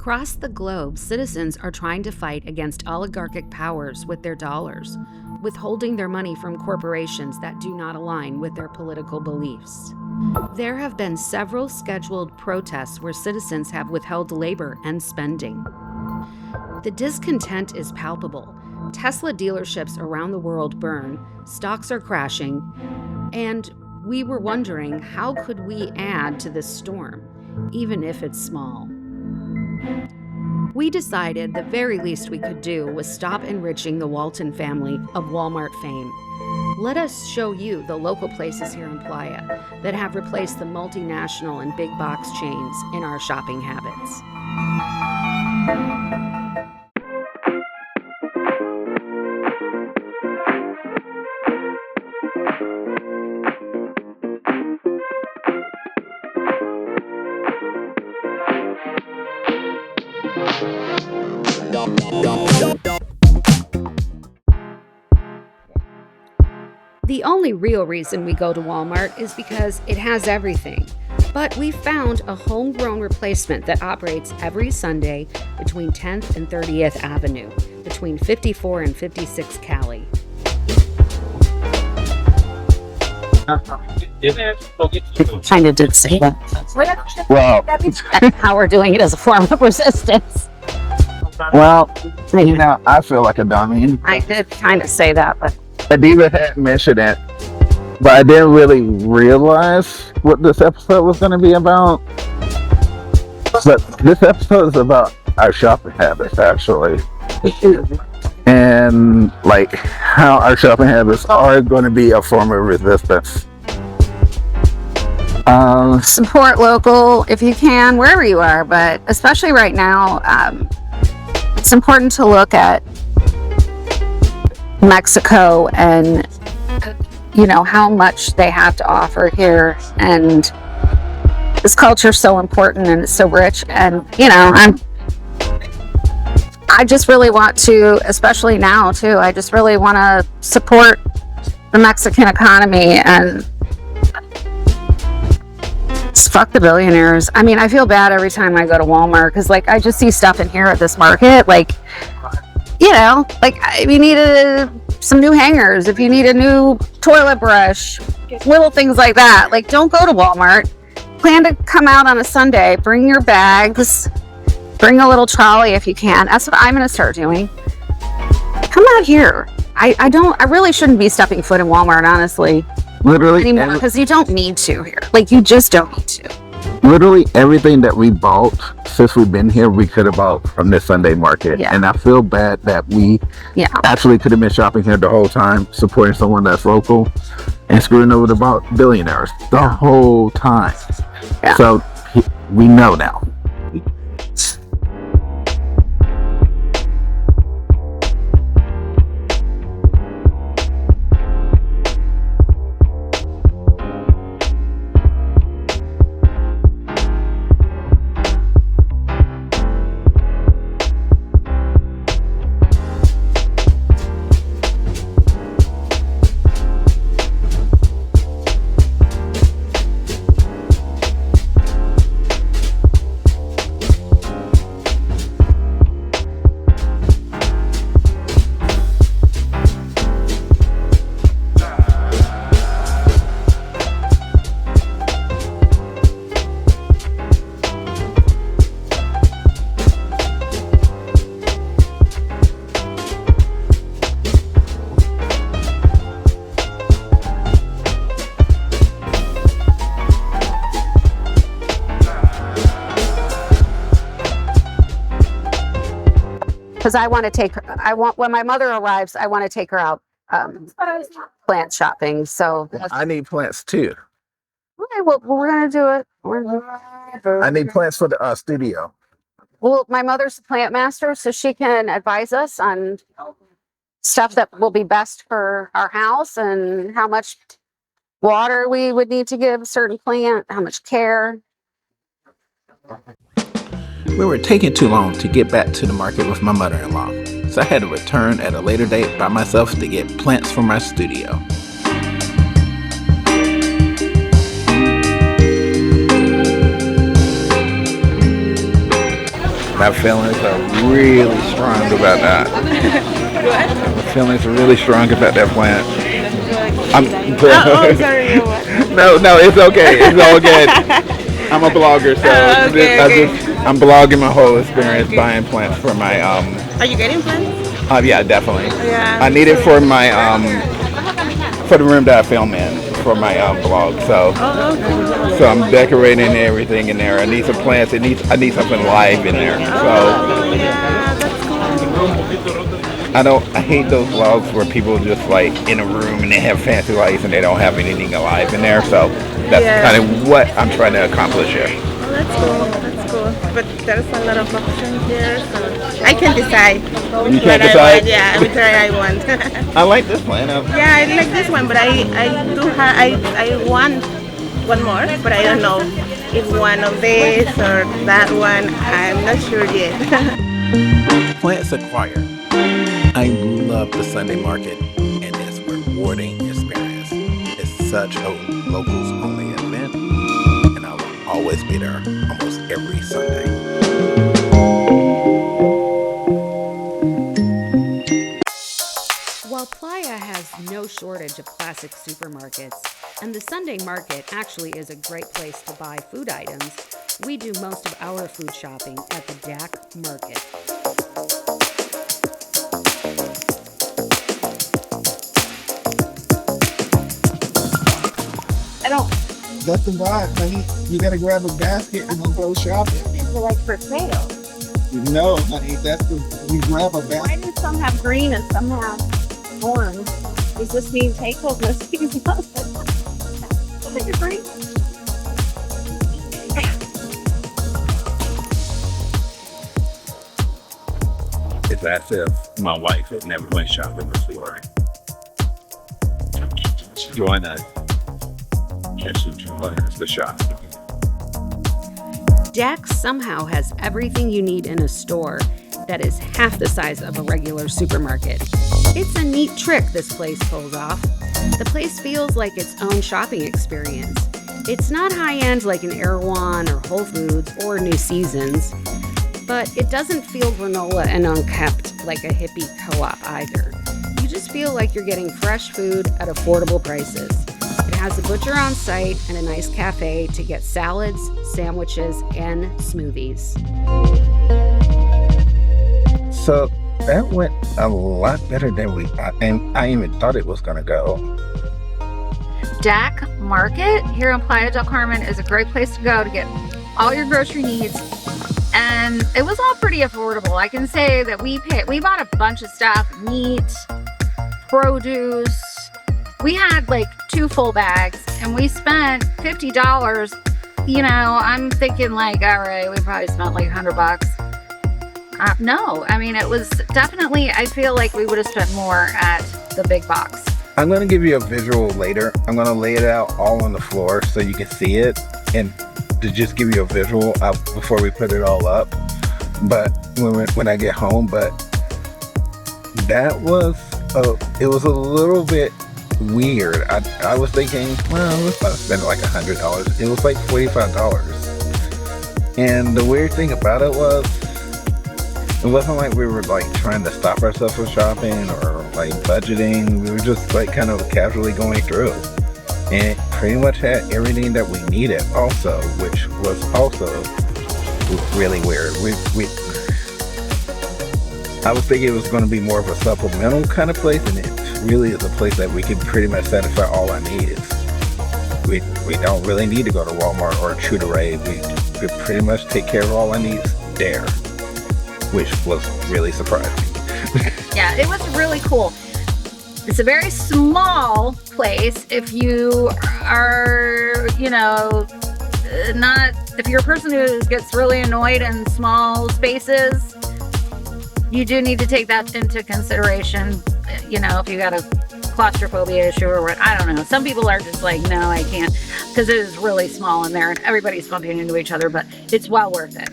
Across the globe, citizens are trying to fight against oligarchic powers with their dollars, withholding their money from corporations that do not align with their political beliefs. There have been several scheduled protests where citizens have withheld labor and spending. The discontent is palpable. Tesla dealerships around the world burn, stocks are crashing, and we were wondering, how could we add to this storm, even if it's small? We decided the very least we could do was stop enriching the Walton family of Walmart fame. Let us show you the local places here in Playa that have replaced the multinational and big box chains in our shopping habits. The only real reason we go to Walmart is because it has everything. But we found a homegrown replacement that operates every Sunday between 10th and 30th Avenue, between 54 and 56 Cali. Kind of did say that. Well, How we're doing it as a form of resistance. well, you know, I feel like a dummy. I did kind of say that, but Adiva had mentioned it, but I didn't really realize what this episode was going to be about. But this episode is about our shopping habits, actually. And like how our shopping habits are going to be a form of resistance. support local if you can, wherever you are, but especially right now, it's important to look at Mexico and how much they have to offer here, and this culture is so important and it's so rich, and I just really want to, especially now too, I just really want to support the Mexican economy and fuck the billionaires. I mean, I feel bad every time I go to Walmart because I just see stuff in here at this market, if you need some new hangers, if you need a new toilet brush, little things like that. Don't go to Walmart. Plan to come out on a Sunday, bring your bags, bring a little trolley if you can. That's what I'm going to start doing. Come out here. I really shouldn't be stepping foot in Walmart, honestly. Literally anymore, because you don't need to here. You just don't need to. Literally everything that we bought since we've been here, we could have bought from this Sunday market. Yeah. And I feel bad that we actually could have been shopping here the whole time, supporting someone that's local and screwing over the billionaires the whole time. Yeah. So we know now. Because when my mother arrives, I want to take her out plant shopping. So I need plants too. Okay, well, we're going to do it. I need plants for the studio. Well, my mother's a plant master, so she can advise us on stuff that will be best for our house and how much water we would need to give a certain plant, how much care. We were taking too long to get back to the market with my mother-in-law, so I had to return at a later date by myself to get plants for my studio. My feelings are really strong about that. My feelings are really strong about that plant. I'm Sorry. What? no, it's okay. It's all good. I'm a blogger, so Okay. I'm blogging my whole experience buying plants for my Are you getting plants? yeah, definitely. Yeah. I need it for my for the room that I film in for my blog. So Oh, so I'm decorating everything in there. I need some plants. I need something live in there. So yeah, that's cool. I hate those vlogs where people just like in a room and they have fancy lights and they don't have anything alive in there. So that's Yeah. kind of what I'm trying to accomplish here. Oh, that's cool. That's cool. But there's a lot of options here, so I can decide. You can't what I decide? want. Yeah, which one I want. I like this plant. Yeah, I like this one, but I want one more, but I don't know if one of these or that one. I'm not sure yet. Plants acquired. I love the Sunday market and its rewarding experience. It's such a locals only event, and I will always be there almost every Sunday. While Playa has no shortage of classic supermarkets, and the Sunday market actually is a great place to buy food items, we do most of our food shopping at the DAC Market. That's the vibe, honey. You gotta grab a basket and then go shopping. These are like for sale. No, honey, you grab a basket. Why do some have green and some have orange? Does this mean take home this piece? Take a green. It's as if my wife had never went shopping before. Join us as she joins the shop. DAC somehow has everything you need in a store that is half the size of a regular supermarket. It's a neat trick this place pulls off. The place feels like its own shopping experience. It's not high-end like an Erewhon or Whole Foods or New Seasons, but it doesn't feel granola and unkept like a hippie co-op either. You just feel like you're getting fresh food at affordable prices. It has a butcher on site and a nice cafe to get salads, sandwiches, and smoothies. So that went a lot better than I even thought it was gonna go. DAC Market here in Playa del Carmen is a great place to go to get all your grocery needs, and it was all pretty affordable. I can say that we bought a bunch of stuff, meat, produce. We had like 2 full bags and we spent $50. You know, I'm thinking like, all right, we probably spent like $100. No, I mean, it was definitely, I feel like we would have spent more at the big box. I'm gonna give you a visual later. I'm gonna lay it out all on the floor so you can see it, and to just give you a visual before we put it all up. But when I get home, but that was it was a little bit weird. I was thinking, well, let's not spend like $100. It was like $45. And the weird thing about it was, it wasn't like we were like trying to stop ourselves from shopping or like budgeting. We were just like kind of casually going through, and it pretty much had everything that we needed also, which was also really weird. I was thinking it was going to be more of a supplemental kind of place, and it really is a place that we can pretty much satisfy all our needs. We don't really need to go to Walmart or True-to-Ray. We pretty much take care of all our needs there, which was really surprising. Yeah, it was really cool. It's a very small place. If you are, you know, if you're a person who gets really annoyed in small spaces, you do need to take that into consideration. You know, if you got a claustrophobia issue or what, I don't know. Some people are just like, no, I can't, because it is really small in there and everybody's bumping into each other, but it's well worth it.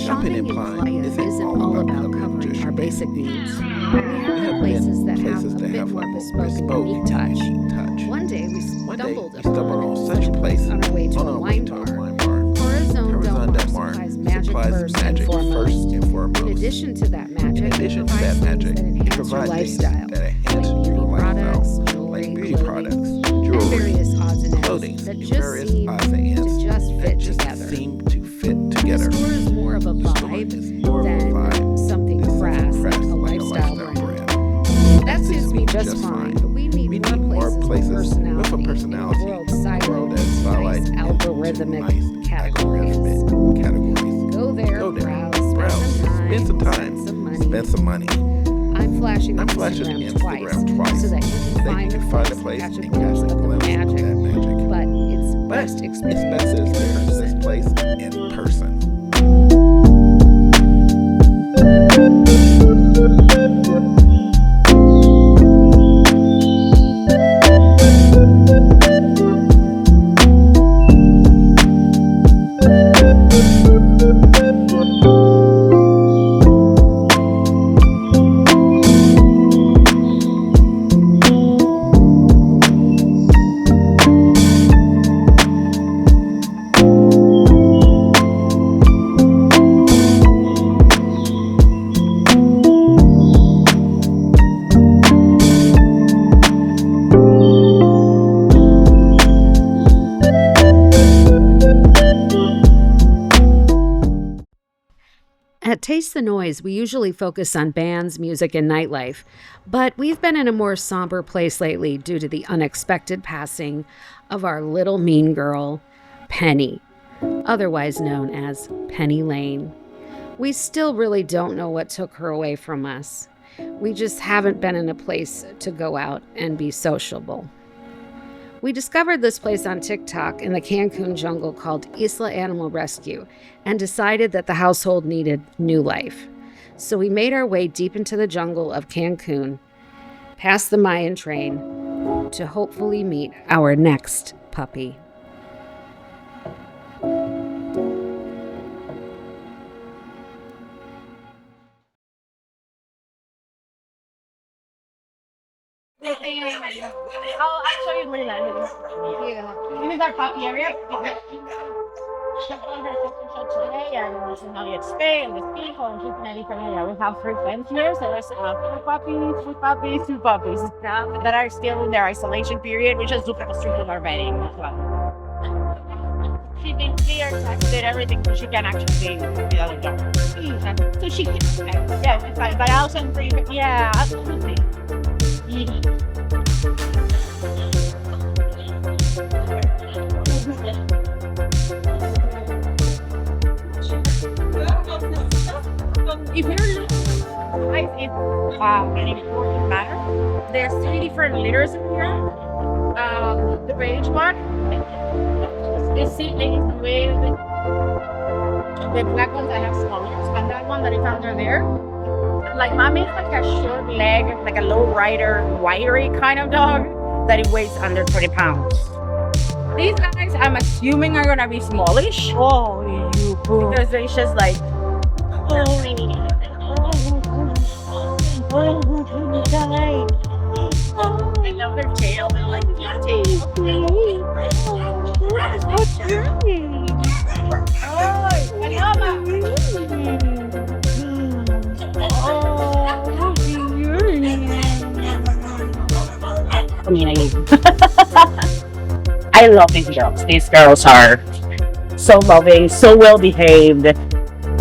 Shopping in Playa isn't all about covering our basic needs. We have places that have a bit more bespoke and unique touch. One day we stumbled upon such a place on our way to a wine bar. Corazon Del Mar supplies magic applies first and magic foremost. first and foremost. In addition to that magic, In addition to it that provides magic, things that it enhance your provides things lifestyle, that enhance like your beauty products, lifestyle, jewelry, like beauty clothing, products, and jewelry, various odds and ends clothing, that and just various seem odds and ends to just that fit just together. seem to fit The together. store is more of a The store vibe is more of a than vibe something than crass, something like crass, a like lifestyle a brand. brand. That suits me just fine, but we need more places with personality in the world that nice spotlight algorithmic categories. Go there, browse, spend some time, spend some money. I'm flashing I'm on flashing Instagram twice, twice so that you can find a place and catch a glimpse of the magic. But it's But best it's experienced best to in experience this person. place in person. At Taste the Noise, we usually focus on bands, music, and nightlife, but we've been in a more somber place lately due to the unexpected passing of our little mean girl, Penny, otherwise known as Penny Lane. We still really don't know what took her away from us. We just haven't been in a place to go out and be sociable. We discovered this place on TikTok in the Cancun jungle called Isla Animal Rescue and decided that the household needed new life. So we made our way deep into the jungle of Cancun, past the Mayan train, to hopefully meet our next puppy. I'll show you where that is. This is our puppy area. She's on her sister show today, and she's now yet stay and the people, and she's ready for me. We have 3 friends here, so there's 2 puppies that are still in their isolation period, which is super restricted our bedding as well. She's been clear, tested, everything, so she can actually be with the other dog. So she can, yeah, it's fine. But I'll send for you. Yeah, absolutely. If you're looking for an important matter, there's 3 different litters in here. The beige one, the seedlings with the black ones that have smallers, and that one that is under there. Like mommy is like a short leg, like a low rider, wiry kind of dog that it weighs under 20 pounds. These guys, I'm assuming, are gonna be smallish. Oh, you because they're just like. I love their tail. They're like tail. What's your name? I love these girls. These girls are so loving, so well behaved.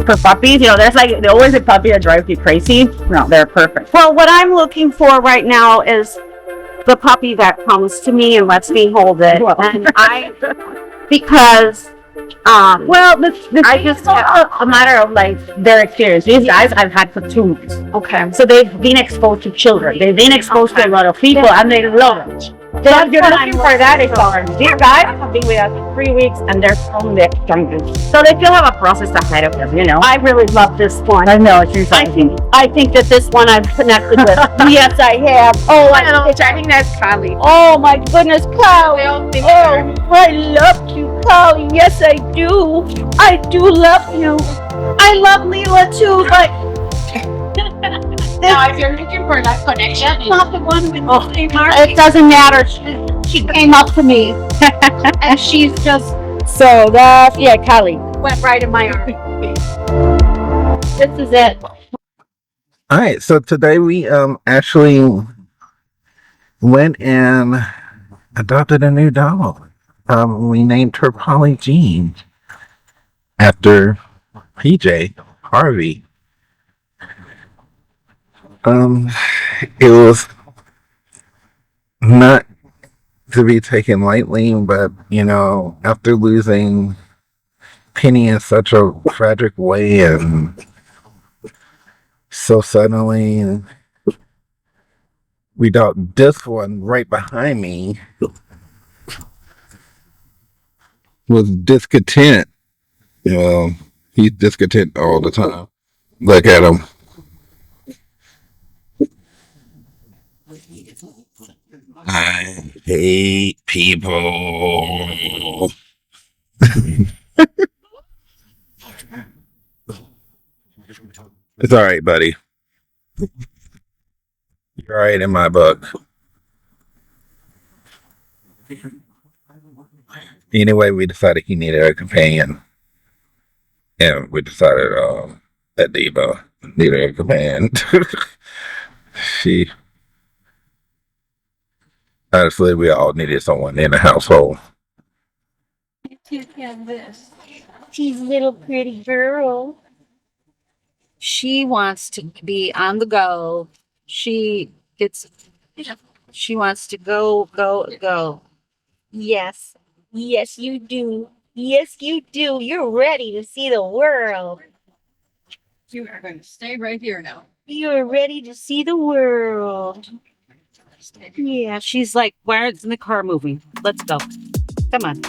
For puppies, there's like always a puppy that drives you crazy. No, they're perfect. Well, what I'm looking for right now is the puppy that comes to me and lets me hold it, because I just have a matter of like their experience. These guys I've had for 2 months. Okay. So they've been exposed to children. They've been exposed to a lot of people, and they love it. So if you're looking for that, it's hard. These guys have been with us for 3 weeks, and they're from the jungle. So they still have a process ahead of them, I really love this one. I know, it's exciting. I think that this one I've connected with. Yes, I have. Oh, I think that's Kali. Oh my goodness, Kali. Oh, I love you, Kali. Yes, I do. I do love you. I love Leela too, but now, if you're looking for that connection, it's not the one with it doesn't matter. She came up to me, and she's just so Kali went right in my arm. This is it. All right, so today we actually went and adopted a new dog. We named her Polly Jean after PJ Harvey. It was not to be taken lightly, but after losing Penny in such a tragic way and so suddenly, we got this one right behind me was discontent. He's discontent all the time. Look at him. I hate people. It's all right, buddy. You're all right in my book. Anyway, we decided he needed a companion. And we decided that Diva needed a companion. Honestly, we all needed someone in the household. She's a little pretty girl. She wants to be on the go. She wants to go. Yes. Yes, you do. Yes, you do. You're ready to see the world. You are going to stay right here now. You're ready to see the world. Yeah, she's like, where's in the car moving? Let's go. Come on.